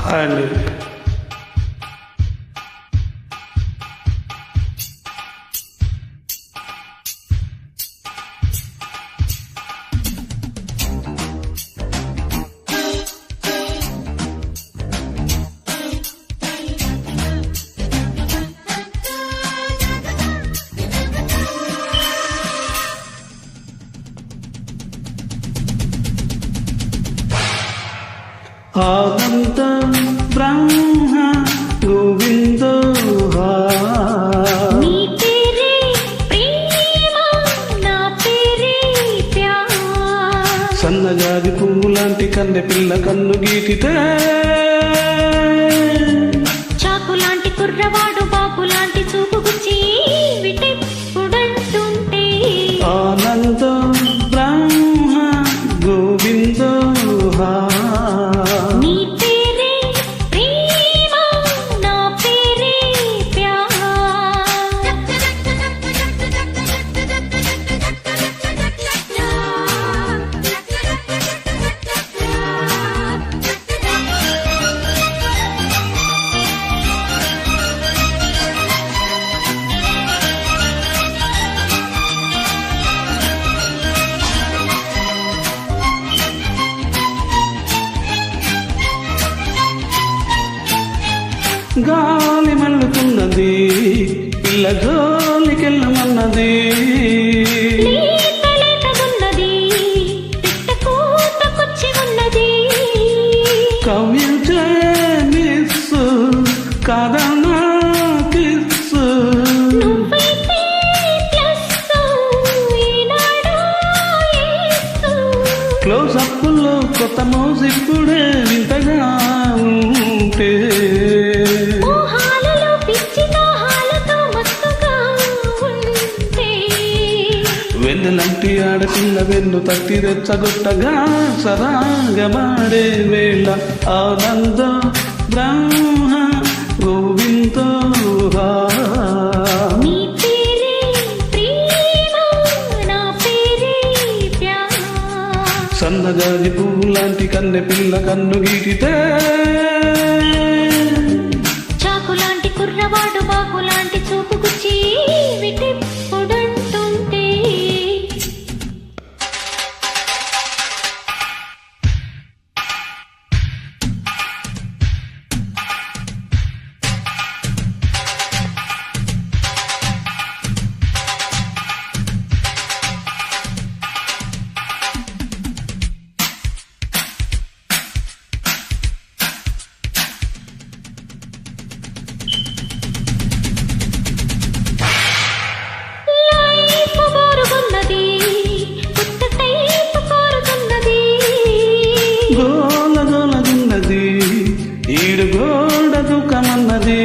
Hi అండి. ఆనందం బ్రహ్మ గోవిందో నీ పేరే ప్రేమ నా పేరే ప్యార్ సన్నజాజి పువ్వు లాంటి కన్నె పిల్ల కన్ను గీటితే చాకు లాంటి కుర్రవాడు బాబు లాంటి చూపు గుచ్చి విటెప్పుడంటుంటే ఆనందం బ్రహ్మ గోవిందో నీ పేరే ప్రేమ నా పేరే ప్యార్ గాలి మల్లుతున్నది పిల్ల జోలికెళ్ళమన్నది లేతలేతగున్నది పిట్ట కూతకొచ్చి ఉన్నది కవ్యూచే మిస్సు కాదన్నా కిస్సు నువ్వైతే ప్లస్సు ఈనాడు యేసు క్లోజ్ అప్పుల్లో కొత్త మోజిప్పుడే వింతగా ఉంటే మోహాలలో పిచ్చి దాహాలతో మత్తుగా ఉంటే వెన్నెలంటి ఆడపిల్ల వెన్ను తట్టి రెచ్చగొట్టగా సరాగమాడే వేళ ఆనంద బ్రహ్మ గోవిందో నీ పేరే ప్రేమ నా పేరే ప్యార్ సన్నజాజి పువ్వు లాంటి కన్నె పిల్ల కన్ను గీటితే చాకు లాంటి కుర్రవాడు బాకు లాంటి చూపు గుచ్చి విటెప్పుడంటుంటే లైఫ్ బోరుగున్నది కొత్త టైప్ కోరుతున్నది గోల గోలగున్నది ఈడు గోడ దుఃఖమన్నది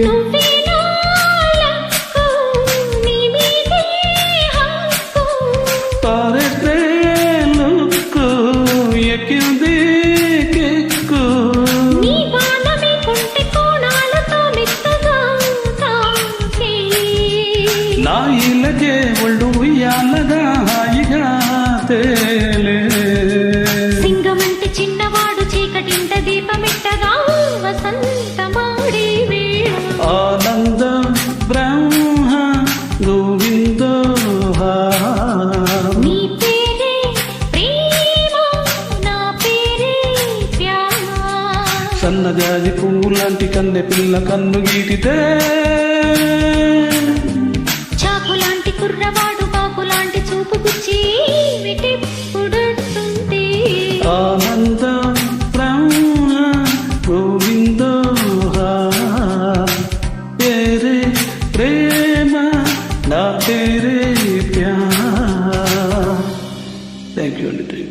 నువ్వే నా లక్కు నీ మీదే హక్కు తారెట్టే లుక్కు ఎక్కింది కిక్కు నీ బాణమే కొంటె కోణాలతో మెత్తగా తాకే నా ఇళ్ళకే ఒళ్ళు ఉయ్యాలగా హాయిగా తేలే సింగమంటి చిన్నవాడు చీకటింట దీపమిట్టగా వసంతమాడే వేళ ఆనంద బ్రహ్మ గోవిందో నీ పేరే ప్రేమ నా పేరే ప్యార్ సన్నజాజి పువ్వు లాంటి కన్నె పిల్ల కన్ను గీటితే చాకు లాంటి కుర్రవాడు బాకు లాంటి చూపు గుచ్చి విటెప్పుడంటుంటే ఆనంద బ్రహ్మ గోవిందో పేరే ప్రేమ నా పేరే ప్యార్ థ్యాంక్ యూ అండి.